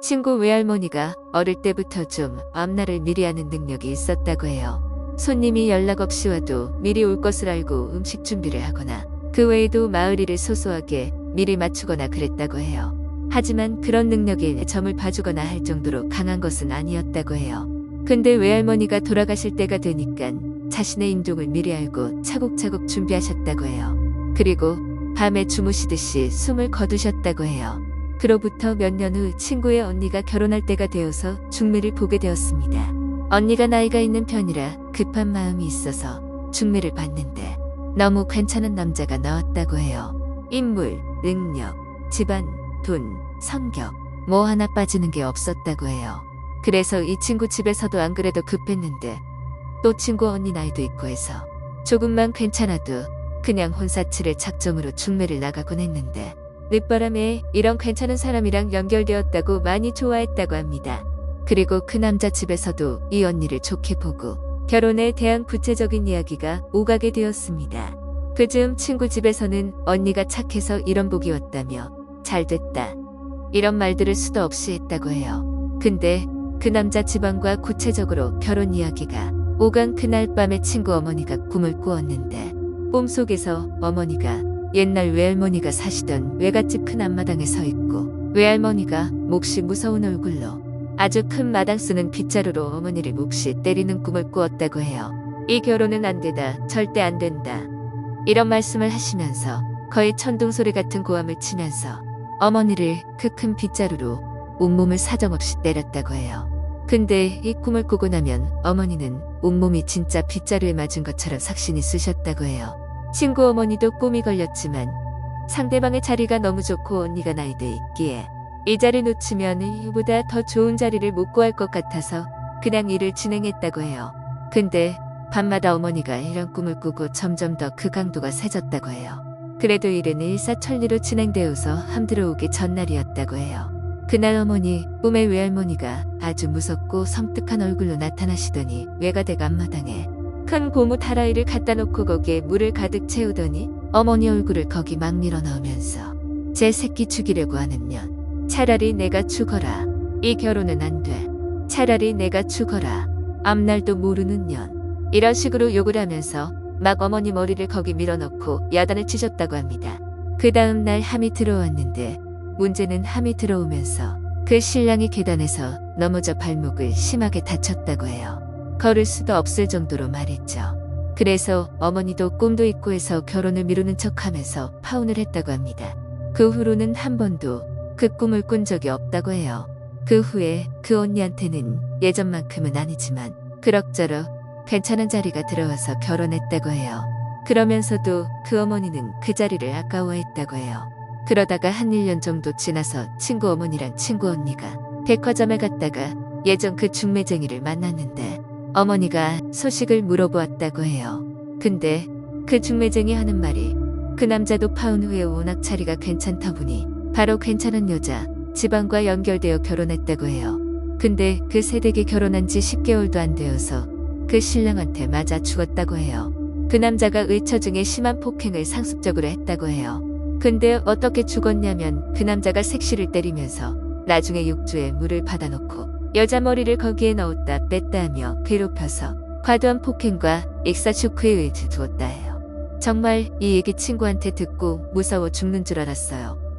친구 외할머니가 어릴 때부터 좀 앞날을 미리 아는 능력이 있었다고 해요. 손님이 연락 없이 와도 미리 올 것을 알고 음식 준비를 하거나 그 외에도 마을 일을 소소하게 미리 맞추거나 그랬다고 해요. 하지만 그런 능력에 점을 봐주거나 할 정도로 강한 것은 아니었다고 해요. 근데 외할머니가 돌아가실 때가 되니까 자신의 임종을 미리 알고 차곡차곡 준비하셨다고 해요. 그리고 밤에 주무시듯이 숨을 거두셨다고 해요. 그로부터 몇 년 후 친구의 언니가 결혼할 때가 되어서 중매를 보게 되었습니다. 언니가 나이가 있는 편이라 급한 마음이 있어서 중매를 봤는데 너무 괜찮은 남자가 나왔다고 해요. 인물, 능력, 집안, 돈, 성격 뭐 하나 빠지는 게 없었다고 해요. 그래서 이 친구 집에서도 안 그래도 급했는데 또 친구 언니 나이도 있고 해서 조금만 괜찮아도 그냥 혼사치를 작정으로 중매를 나가곤 했는데 늦바람에 이런 괜찮은 사람이랑 연결되었다고 많이 좋아했다고 합니다. 그리고 그 남자 집에서도 이 언니를 좋게 보고 결혼에 대한 구체적인 이야기가 오가게 되었습니다. 그즈음 친구 집에서는 언니가 착해서 이런 복이 왔다며 잘됐다 이런 말들을 수도 없이 했다고 해요. 근데 그 남자 집안과 구체적으로 결혼 이야기가 오간 그날 밤에 친구 어머니가 꿈을 꾸었는데 꿈속에서 어머니가 옛날 외할머니가 사시던 외갓집 큰 앞마당에 서 있고 외할머니가 몹시 무서운 얼굴로 아주 큰 마당 쓰는 빗자루로 어머니를 몹시 때리는 꿈을 꾸었다고 해요. 이 결혼은 안 되다. 절대 안 된다. 이런 말씀을 하시면서 거의 천둥소리 같은 고함을 치면서 어머니를 그 큰 빗자루로 온몸을 사정없이 때렸다고 해요. 근데 이 꿈을 꾸고 나면 어머니는 온몸이 진짜 빗자루에 맞은 것처럼 삭신이 쑤셨다고 해요. 친구 어머니도 꿈이 걸렸지만 상대방의 자리가 너무 좋고 언니가 나이도 있기에 이 자리 놓치면 이보다 더 좋은 자리를 못 구할 것 같아서 그냥 일을 진행했다고 해요. 근데 밤마다 어머니가 이런 꿈을 꾸고 점점 더 그 강도가 세졌다고 해요. 그래도 일은 일사천리로 진행되어서 함들어오기 전날이었다고 해요. 그날 어머니 꿈에 외할머니가 아주 무섭고 섬뜩한 얼굴로 나타나시더니 외가댁 앞마당에 큰 고무 다라이를 갖다 놓고 거기에 물을 가득 채우더니 어머니 얼굴을 거기 막 밀어 넣으면서 제 새끼 죽이려고 하는 년 차라리 내가 죽어라. 이 결혼은 안 돼. 차라리 내가 죽어라. 앞날도 모르는 년. 이런 식으로 욕을 하면서 막 어머니 머리를 거기 밀어넣고 야단을 치셨다고 합니다. 그 다음 날 함이 들어왔는데 문제는 함이 들어오면서 그 신랑이 계단에서 넘어져 발목을 심하게 다쳤다고 해요. 걸을 수도 없을 정도로 말했죠. 그래서 어머니도 꿈도 있고 해서 결혼을 미루는 척하면서 파혼을 했다고 합니다. 그 후로는 한 번도 그 꿈을 꾼 적이 없다고 해요. 그 후에 그 언니한테는 예전만큼은 아니지만 그럭저럭 괜찮은 자리가 들어와서 결혼했다고 해요. 그러면서도 그 어머니는 그 자리를 아까워했다고 해요. 그러다가 한 1년 정도 지나서 친구 어머니랑 친구 언니가 백화점에 갔다가 예전 그 중매쟁이를 만났는데 어머니가 소식을 물어보았다고 해요. 근데 그 중매쟁이 하는 말이 그 남자도 파혼 후에 워낙 자리가 괜찮다 보니 바로 괜찮은 여자 집안과 연결되어 결혼했다고 해요. 근데 그 새댁이 결혼한 지 10개월도 안 되어서 그 신랑한테 맞아 죽었다고 해요. 그 남자가 의처 중에 심한 폭행을 상습적으로 했다고 해요. 근데 어떻게 죽었냐면 그 남자가 색시를 때리면서 나중에 육주에 물을 받아놓고 여자 머리를 거기에 넣었다 뺐다 하며 괴롭혀서 과도한 폭행과 익사 쇼크에 의해 두었다 해요. 정말 이 얘기 친구한테 듣고 무서워 죽는 줄 알았어요.